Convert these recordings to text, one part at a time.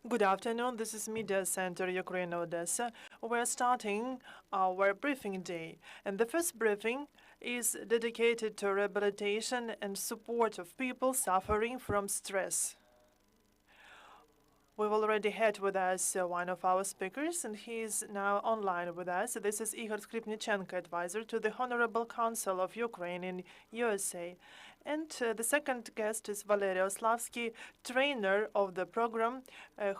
Good afternoon. This is Media Center Ukraine, Odessa. We're starting our briefing day. And the first briefing is dedicated to rehabilitation and support of people suffering from stress. We've already had with us one of our speakers, and he is now online with us. This is Ihor Skrypnichenko, advisor to the Honorable Consul of Ukraine in USA. And the second guest is Valery Oslavskyi, trainer of the program,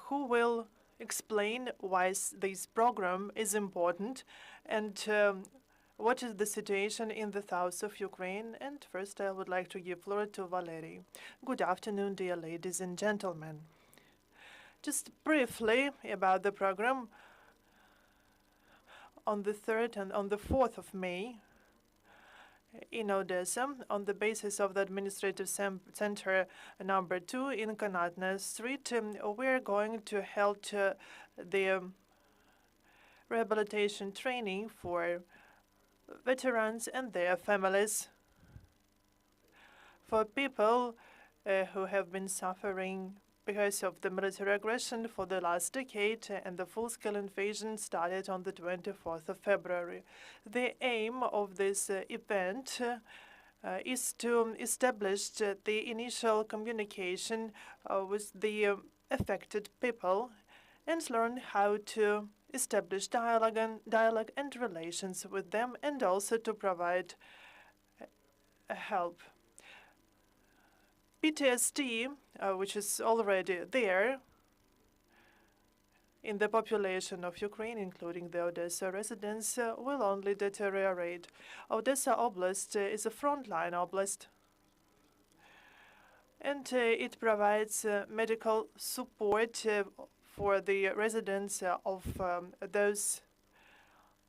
who will explain why this program is important and what is the situation in the south of Ukraine. And first, I would like to give floor to Valery. Good afternoon, dear ladies and gentlemen. Just briefly about the program, on the 3rd and on the 4th of May in Odessa, on the basis of the administrative center number 2 in Kanatna Street, we're going to hold the rehabilitation training for veterans and their families, for people who have been suffering because of the military aggression for the last decade, and the full-scale invasion started on the 24th of February. The aim of this event is to establish the initial communication with the affected people and learn how to establish dialogue and relations with them, and also to provide help. PTSD, which is already there in the population of Ukraine, including the Odessa residents, will only deteriorate. Odessa Oblast is a frontline oblast, and it provides medical support for the residents of those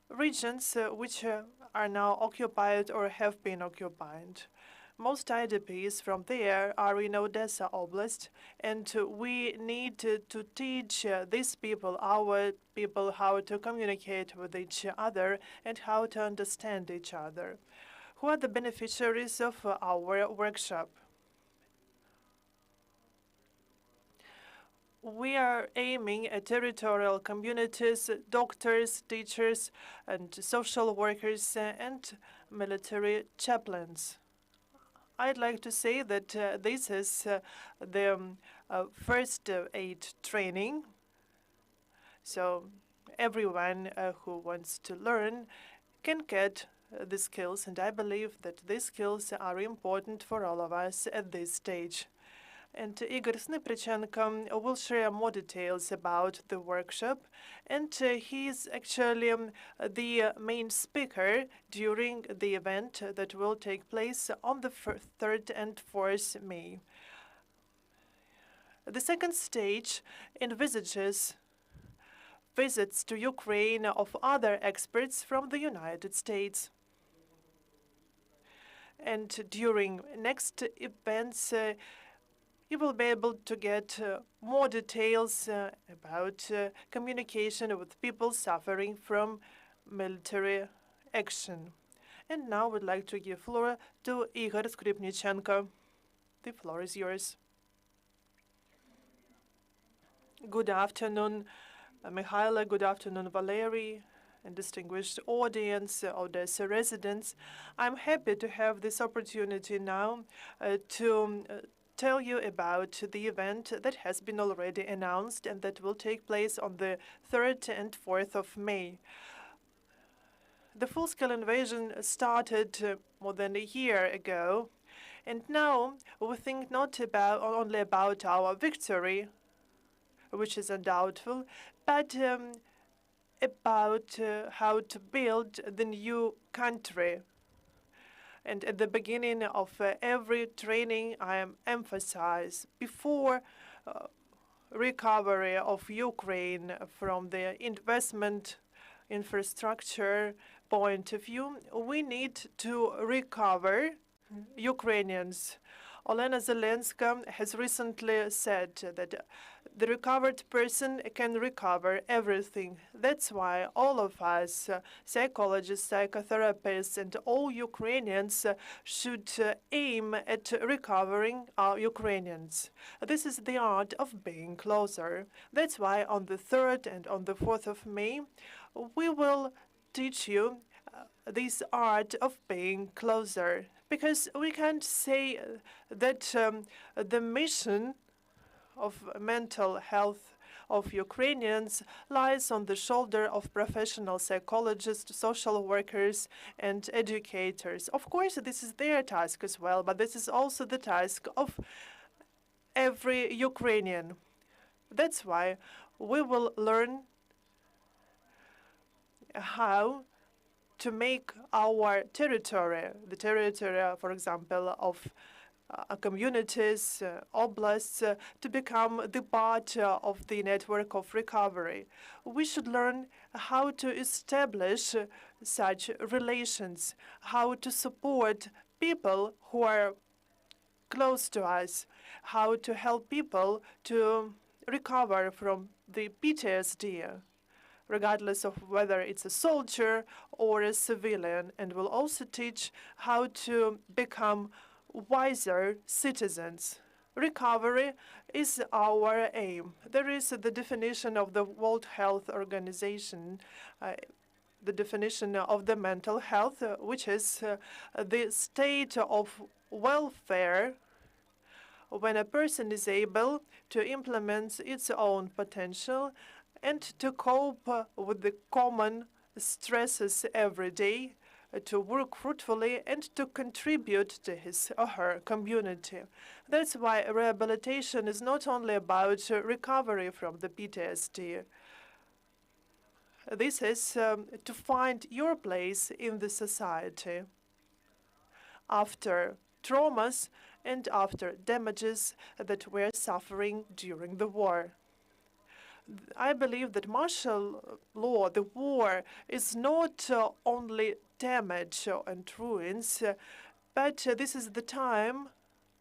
regions which are now occupied or have been occupied. Most IDPs from there are in Odessa Oblast, and we need to teach these people, our people, how to communicate with each other and how to understand each other. Who are the beneficiaries of our workshop? We are aiming at territorial communities, doctors, teachers, and social workers, and military chaplains. I'd like to say that this is the first aid training. So everyone who wants to learn can get the skills, and I believe that these skills are important for all of us at this stage. And Ihor Skrypnichenko will share more details about the workshop, and he is actually the main speaker during the event that will take place on the 3rd and 4th May. The second stage envisages visits to Ukraine of other experts from the United States. And during next events, you will be able to get more details about communication with people suffering from military action. And now I would like to give floor to Ihor Skrypnichenko. The floor is yours. Good afternoon, Mikhaila. Good afternoon, Valery, and distinguished audience, Odessa residents. I'm happy to have this opportunity now to tell you about the event that has been already announced and that will take place on the 3rd and 4th of May. The full-scale invasion started more than a year ago, and now we think not only about our victory, which is undoubtful, but about how to build the new country. And at the beginning of every training, I emphasize before recovery of Ukraine from the investment infrastructure point of view, we need to recover Ukrainians Olena Zelenska has recently said that the recovered person can recover everything. That's why all of us, psychologists, psychotherapists, and all Ukrainians should aim at recovering our Ukrainians. This is the art of being closer. That's why on the 3rd and on the 4th of May, we will teach you this art of being closer. Because we can't say that the mission of mental health of Ukrainians lies on the shoulder of professional psychologists, social workers, and educators. Of course, this is their task as well, but this is also the task of every Ukrainian. That's why we will learn how to make our territory, the territory, for example, of communities, oblasts, to become the part of the network of recovery. We should learn how to establish such relations, how to support people who are close to us, how to help people to recover from the PTSD, regardless of whether it's a soldier or a civilian, and will also teach how to become wiser citizens. Recovery is our aim. There is the definition of the World Health Organization, the definition of the mental health, which is the state of welfare when a person is able to implement its own potential and to cope with the common stresses every day, to work fruitfully and to contribute to his or her community. That's why rehabilitation is not only about recovery from the PTSD. This is to find your place in the society after traumas and after damages that we're suffering during the war. I believe that martial law, the war, is not only damage and ruins, but this is the time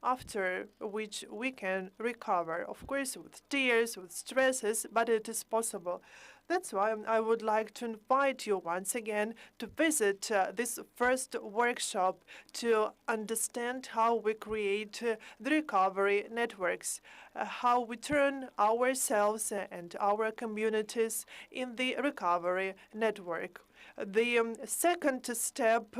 after which we can recover. Of course, with tears, with stresses, but it is possible. That's why I would like to invite you once again to visit this first workshop to understand how we create the recovery networks, how we turn ourselves and our communities in the recovery network. The second step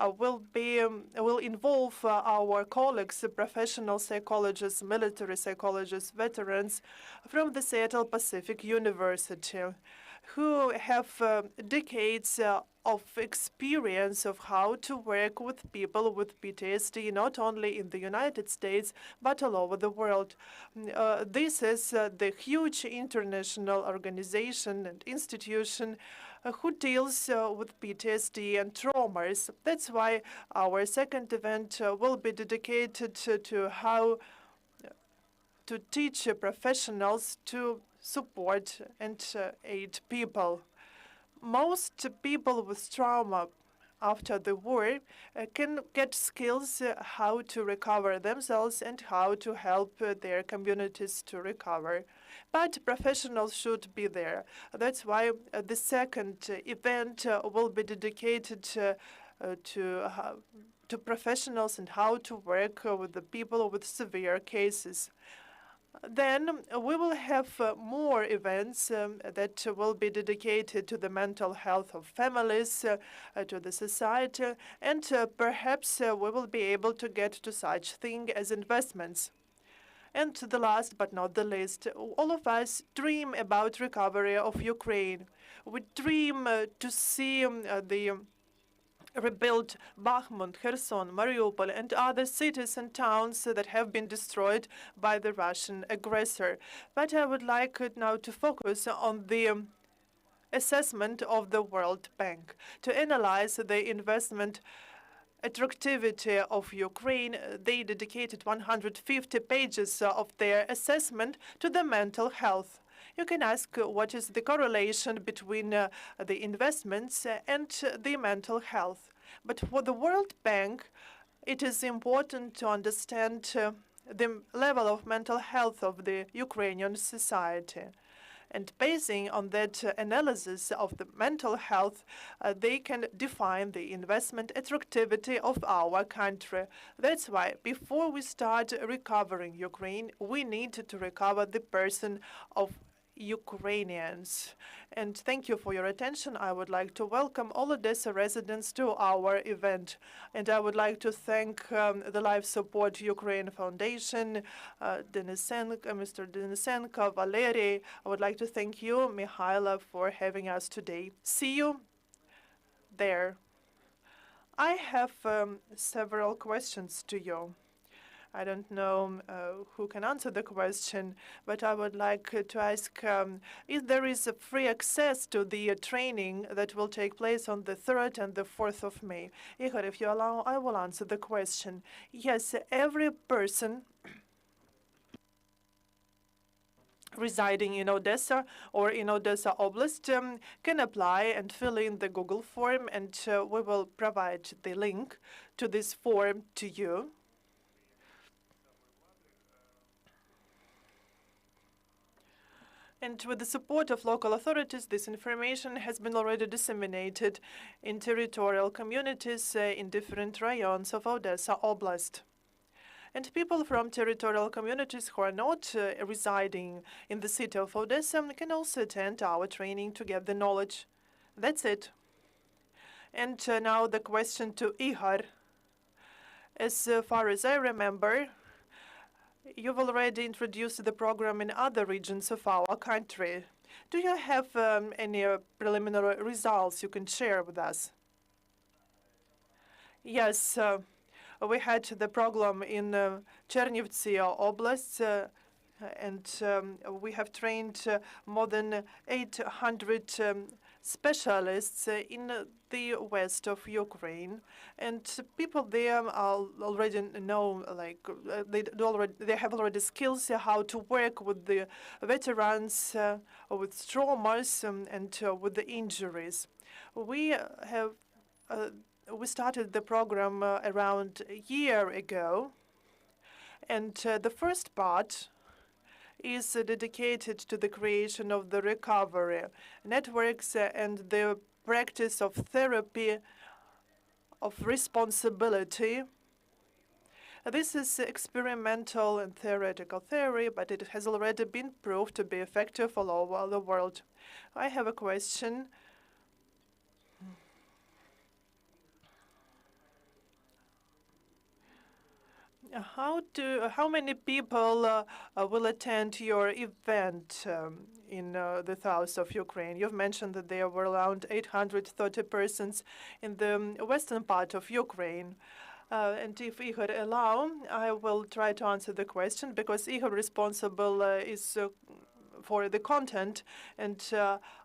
will involve our colleagues, professional psychologists, military psychologists, veterans from the Seattle Pacific University, who have decades of experience of how to work with people with PTSD, not only in the United States, but all over the world. This is the huge international organization and institution who deals with PTSD and traumas. That's why our second event will be dedicated to how to teach professionals to support and aid people. Most people with trauma after the war can get skills how to recover themselves and how to help their communities to recover. But professionals should be there. That's why the second event will be dedicated to professionals and how to work with the people with severe cases. Then we will have more events that will be dedicated to the mental health of families, to the society, and perhaps we will be able to get to such thing as investments. And the last but not the least, all of us dream about recovery of Ukraine. We dream to see the rebuilt Bakhmut, Kherson, Mariupol, and other cities and towns that have been destroyed by the Russian aggressor. But I would like now to focus on the assessment of the World Bank, to analyze the investment attractivity of Ukraine. They dedicated 150 pages of their assessment to the mental health. You can ask what is the correlation between the investments and the mental health. But for the World Bank, it is important to understand the level of mental health of the Ukrainian society. And basing on that analysis of the mental health, they can define the investment attractivity of our country. That's why before we start recovering Ukraine, we need to recover the person of Ukrainians. And thank you for your attention. I would like to welcome all Odessa residents to our event. And I would like to thank the Life Support Ukraine Foundation, Mr. Denisenko, Valery. I would like to thank you, Mihaila, for having us today. See you there. I have several questions to you. I don't know who can answer the question, but I would like to ask if there is a free access to the training that will take place on the 3rd and the 4th of May. Ihor, if you allow, I will answer the question. Yes, every person residing in Odessa or in Odessa Oblast can apply and fill in the Google form, and we will provide the link to this form to you. And with the support of local authorities, this information has been already disseminated in territorial communities in different rayons of Odessa Oblast. And people from territorial communities who are not residing in the city of Odessa can also attend our training to get the knowledge. That's it. And now the question to Ihor. As far as I remember, you've already introduced the program in other regions of our country. Do you have any preliminary results you can share with us? Yes, we had the program in Chernivtsi Oblast, and we have trained more than 800 specialists in the west of Ukraine, and people there already know, they have already skills how to work with the veterans, with traumas, and with the injuries. We started the program around a year ago, and the first part is dedicated to the creation of the recovery networks and the practice of therapy of responsibility. This is experimental and theoretical theory, but it has already been proved to be effective all over the world. I have a question. How many people will attend your event in the south of Ukraine? You've mentioned that there were around 830 persons in the western part of Ukraine. And if Ihor allow, I will try to answer the question, because Ihor responsible is for the content, and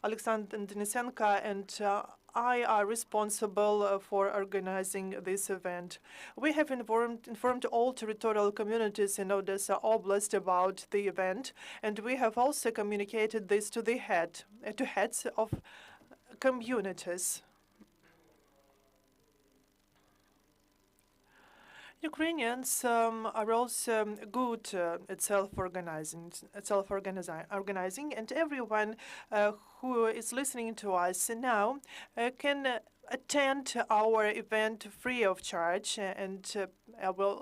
Alexander Denisenko and I are responsible for organizing this event. We have informed all territorial communities in Odessa Oblast about the event, and we have also communicated this to the heads of communities. Ukrainians are also good at self-organizing, and everyone who is listening to us now can attend our event free of charge, and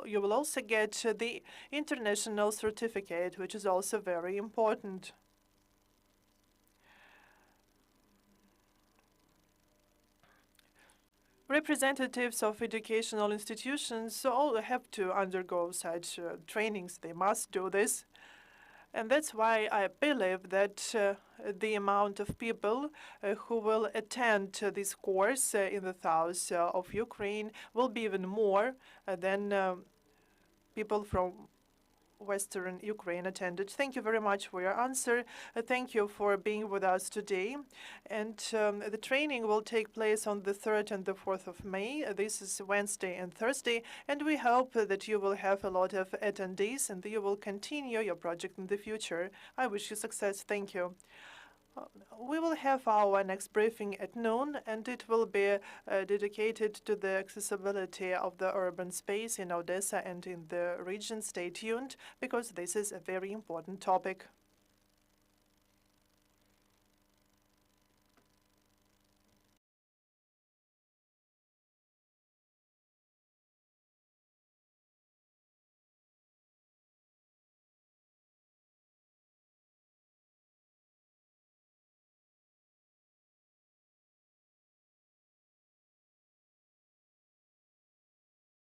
you will also get the international certificate, which is also very important. Representatives of educational institutions all have to undergo such trainings. They must do this. And that's why I believe that the amount of people who will attend this course in the south of Ukraine will be even more than people from Western Ukraine attended. Thank you very much for your answer. Thank you for being with us today. And the training will take place on the 3rd and the 4th of May. This is Wednesday and Thursday, and we hope that you will have a lot of attendees and you will continue your project in the future. I wish you success. Thank you. We will have our next briefing at noon, and it will be dedicated to the accessibility of the urban space in Odessa and in the region. Stay tuned, because this is a very important topic.